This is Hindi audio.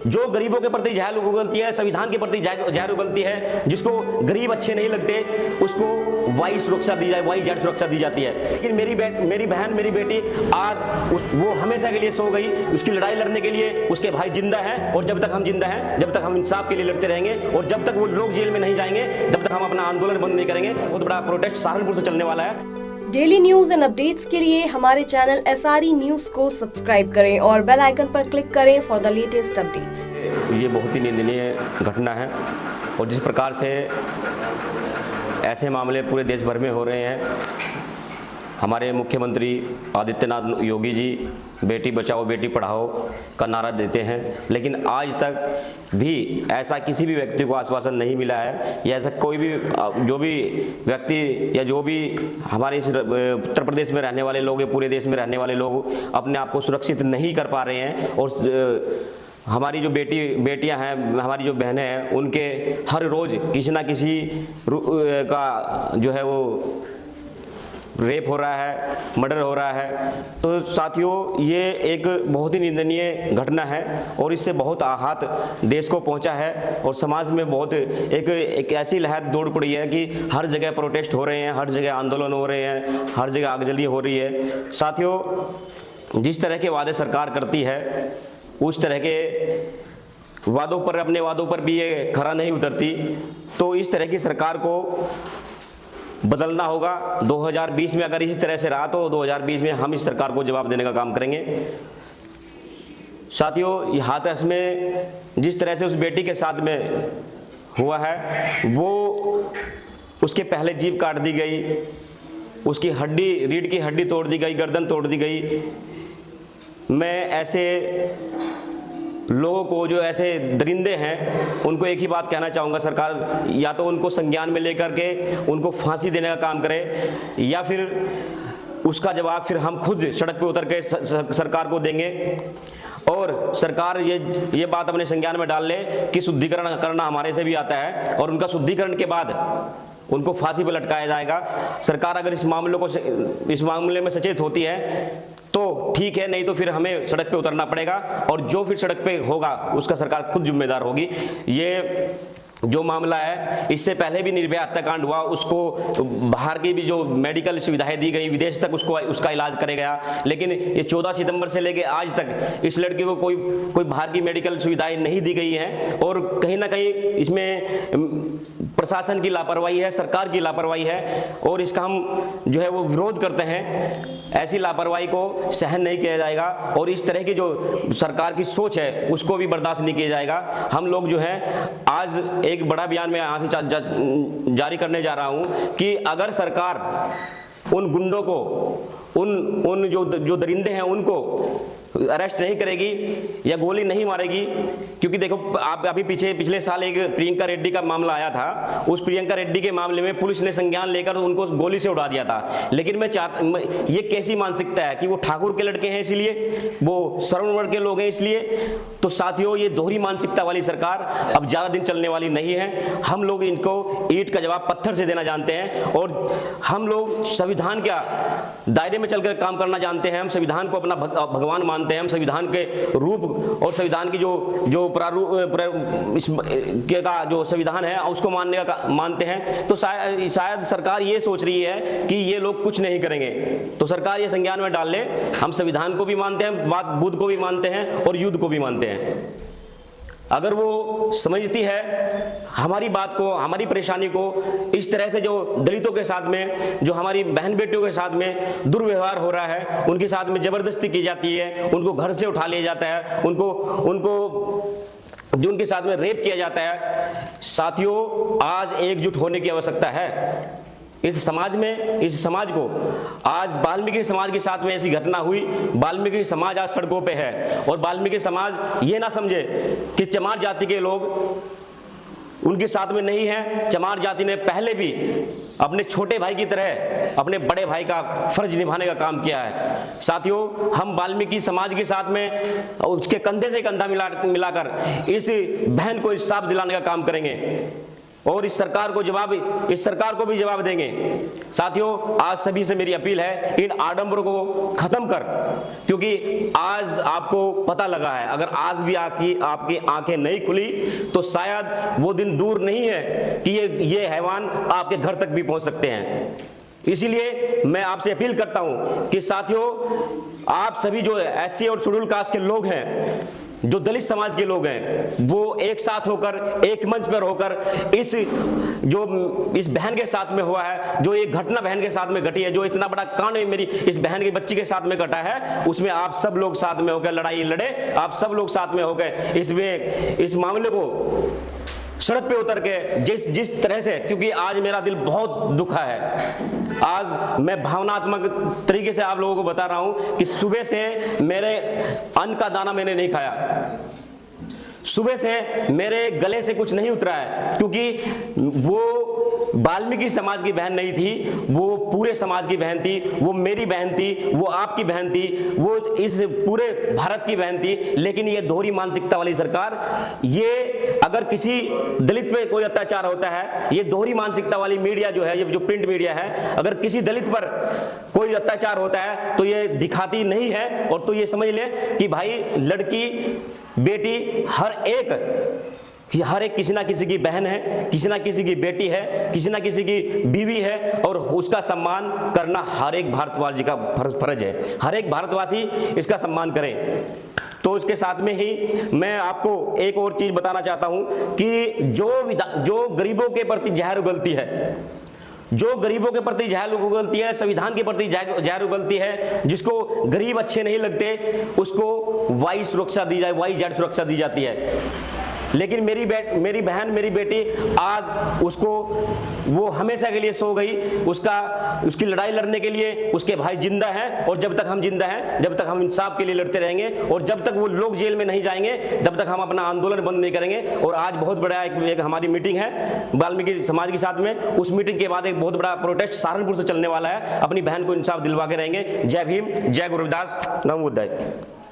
जो गरीबों के प्रति जहर उगलती है, संविधान के प्रति जहर उगलती है, जिसको गरीब अच्छे नहीं लगते उसको वाई सुरक्षा दी जाए, वाई जेड सुरक्षा दी जाती है। लेकिन मेरी बहन मेरी बेटी आज वो हमेशा के लिए सो गई। उसकी लड़ाई लड़ने के लिए उसके भाई जिंदा हैं, और जब तक हम जिंदा हैं, जब तक हम इंसाफ के लिए लड़ते रहेंगे, और जब तक वो लोग जेल में नहीं जाएंगे, जब तक हम अपना आंदोलन बंद नहीं करेंगे। बहुत बड़ा प्रोटेस्ट सहारनपुर से चलने वाला है। डेली न्यूज एंड अपडेट्स के लिए हमारे चैनल SRE न्यूज को सब्सक्राइब करें और बेल आइकन पर क्लिक करें फॉर द लेटेस्ट अपडेट्स। ये बहुत ही निंदनीय घटना है, और जिस प्रकार से ऐसे मामले पूरे देश भर में हो रहे हैं। हमारे मुख्यमंत्री आदित्यनाथ योगी जी बेटी बचाओ बेटी पढ़ाओ का नारा देते हैं, लेकिन आज तक भी ऐसा किसी भी व्यक्ति को आश्वासन नहीं मिला है, या ऐसा कोई भी जो भी व्यक्ति या जो भी हमारे इस उत्तर प्रदेश में रहने वाले लोग, पूरे देश में रहने वाले लोग अपने आप को सुरक्षित नहीं कर पा रहे हैं। और हमारी जो बेटियां हैं, हमारी जो बहनें हैं, उनके हर रोज़ किसी ना किसी का जो है वो रेप हो रहा है, मर्डर हो रहा है। तो साथियों, ये एक बहुत ही निंदनीय घटना है, और इससे बहुत आहत देश को पहुंचा है, और समाज में बहुत एक ऐसी लहर दौड़ पड़ी है कि हर जगह प्रोटेस्ट हो रहे हैं, हर जगह आंदोलन हो रहे हैं, हर जगह आगजनी हो रही है। साथियों, जिस तरह के वादे सरकार करती है, उस तरह के वादों पर, अपने वादों पर भी ये खरा नहीं उतरती। तो इस तरह की सरकार को बदलना होगा। 2020 में अगर इसी तरह से रहा तो 2020 में हम इस सरकार को जवाब देने का काम करेंगे। साथियों, हाथरस में जिस तरह से उस बेटी के साथ में हुआ है, वो उसके पहले जीभ काट दी गई, उसकी हड्डी, रीढ़ की हड्डी तोड़ दी गई, गर्दन तोड़ दी गई। मैं ऐसे लोगों को, जो ऐसे दरिंदे हैं, उनको एक ही बात कहना चाहूँगा, सरकार या तो उनको संज्ञान में लेकर के उनको फांसी देने का काम करे, या फिर उसका जवाब फिर हम खुद सड़क पे उतर के सरकार को देंगे। और सरकार ये बात अपने संज्ञान में डाल ले कि शुद्धिकरण करना हमारे से भी आता है, और उनका शुद्धिकरण के बाद उनको फांसी पर लटकाया जाएगा। सरकार अगर इस मामले में सचेत होती है तो ठीक है, नहीं तो फिर हमें सड़क पे उतरना पड़ेगा, और जो फिर सड़क पे होगा उसका सरकार खुद जिम्मेदार होगी। ये जो मामला है, इससे पहले भी निर्भया हत्याकांड हुआ, उसको बाहर की भी जो मेडिकल सुविधाएं दी गई, विदेश तक उसका इलाज करे गया, लेकिन ये 14 सितंबर से लेके आज तक इस लड़की को कोई बाहर की मेडिकल सुविधाएं नहीं दी गई हैं। और कहीं ना कहीं इसमें प्रशासन की लापरवाही है, सरकार की लापरवाही है, और इसका हम जो है वो विरोध करते हैं। ऐसी लापरवाही को सहन नहीं किया जाएगा, और इस तरह की जो सरकार की सोच है उसको भी बर्दाश्त नहीं किया जाएगा। हम लोग जो है आज एक बड़ा बयान में यहाँ से जारी करने जा रहा हूँ कि अगर सरकार उन गुंडों को, उन जो दरिंदे हैं, उनको अरेस्ट नहीं करेगी या गोली नहीं मारेगी, क्योंकि देखो आप अभी पिछले साल एक प्रियंका रेड्डी का मामला आया था, उस प्रियंका रेड्डी के मामले में पुलिस ने संज्ञान लेकर उनको गोली से उड़ा दिया था। लेकिन ये कैसी मानसिकता है कि वो ठाकुर के लड़के हैं इसलिए, वो श्रवण वर्ग के लोग हैं इसलिए। तो साथियों, ये दोहरी मानसिकता वाली सरकार अब ज़्यादा दिन चलने वाली नहीं है। हम लोग इनको ईंट का जवाब पत्थर से देना जानते हैं, और हम लोग संविधान के दायरे में चलकर काम करना जानते हैं। हम संविधान को अपना भगवान मानते हैं, हम संविधान के रूप और संविधान की जो प्रारूप का जो संविधान है उसको मानते हैं। तो शायद सरकार ये सोच रही है कि ये लोग कुछ नहीं करेंगे, तो सरकार ये संज्ञान में डाल ले, हम संविधान को भी मानते हैं, बुद्ध को भी मानते हैं, और युद्ध को भी मानते हैं। अगर वो समझती है हमारी बात को, हमारी परेशानी को, इस तरह से जो दलितों के साथ में, जो हमारी बहन बेटियों के साथ में दुर्व्यवहार हो रहा है, उनके साथ में जबरदस्ती की जाती है, उनको घर से उठा लिया जाता है, उनको जो उनके साथ में रेप किया जाता है, साथियों आज एकजुट होने की आवश्यकता है। इस समाज को आज वाल्मीकि समाज के साथ में ऐसी घटना हुई, वाल्मीकि समाज आज सड़कों पे है, और वाल्मीकि समाज ये ना समझे कि चमार जाति के लोग उनके साथ में नहीं है। चमार जाति ने पहले भी अपने छोटे भाई की तरह अपने बड़े भाई का फर्ज निभाने का काम किया है। साथियों, हम वाल्मीकि समाज के साथ में उसके कंधे से कंधा मिलाकर इस बहन को इंसाफ दिलाने का काम करेंगे। और इस सरकार को भी जवाब देंगे। साथियों, आज सभी से मेरी अपील है, इन आडंबरों को खत्म कर, क्योंकि आज आपको पता लगा है, अगर आज भी आपकी आंखें नहीं खुली तो शायद वो दिन दूर नहीं है कि ये हैवान आपके घर तक भी पहुंच सकते हैं। इसीलिए मैं आपसे अपील करता हूं कि साथियों, आप सभी जो एससी और शेड्यूल कास्ट के लोग हैं, जो दलित समाज के लोग हैं, वो एक साथ होकर, एक मंच पर होकर इस बहन के साथ में हुआ है, जो एक घटना बहन के साथ में घटी है, जो इतना बड़ा कांड मेरी इस बहन की बच्ची के साथ में घटा है, उसमें आप सब लोग साथ में होकर लड़ाई लड़े, आप सब लोग साथ में होकर इस मामले को सड़क पे उतर के जिस तरह से, क्योंकि आज मेरा दिल बहुत दुखा है। आज मैं भावनात्मक तरीके से आप लोगों को बता रहा हूं कि सुबह से मेरे अन्न का दाना मैंने नहीं खाया, सुबह से मेरे गले से कुछ नहीं उतरा है, क्योंकि वो वाल्मीकि समाज की बहन नहीं थी, वो पूरे समाज की बहन थी, वो मेरी बहन थी, वो आपकी बहन थी, वो इस पूरे भारत की बहन थी। लेकिन ये दोहरी मानसिकता वाली सरकार, ये अगर किसी दलित पे कोई अत्याचार होता है, ये दोहरी मानसिकता वाली मीडिया जो है, ये जो प्रिंट मीडिया है, अगर किसी दलित पर कोई अत्याचार होता है तो ये दिखाती नहीं है, और तो ये समझ ले कि भाई लड़की बेटी हर एक किसी ना किसी की बहन है, किसी ना किसी की बेटी है, किसी ना किसी की बीवी है, और उसका सम्मान करना हर एक भारतवासी का फर्ज है। हर एक भारतवासी इसका सम्मान करें। तो इसके साथ में ही मैं आपको एक और चीज बताना चाहता हूं कि जो गरीबों के प्रति जहर उगलती है, जो गरीबों के प्रति जहर उगलती है, संविधान के प्रति जहर उगलती है, जिसको गरीब अच्छे नहीं लगते, उसको वाई सुरक्षा दी जाए, वाई जेड सुरक्षा दी जाती है। लेकिन मेरी बहन, मेरी बेटी, आज उसको वो हमेशा के लिए सो गई। उसकी लड़ाई लड़ने के लिए उसके भाई जिंदा हैं, और जब तक हम जिंदा हैं, जब तक हम इंसाफ के लिए लड़ते रहेंगे, और जब तक वो लोग जेल में नहीं जाएंगे, तब तक हम अपना आंदोलन बंद नहीं करेंगे। और आज बहुत बड़ा एक हमारी मीटिंग है वाल्मीकि समाज के साथ में। उस मीटिंग के बाद एक बहुत बड़ा प्रोटेस्ट सहारनपुर से चलने वाला है। अपनी बहन को इंसाफ दिलवा के रहेंगे। जय भीम, जय गुरु रविदास, नमो बुद्धाय।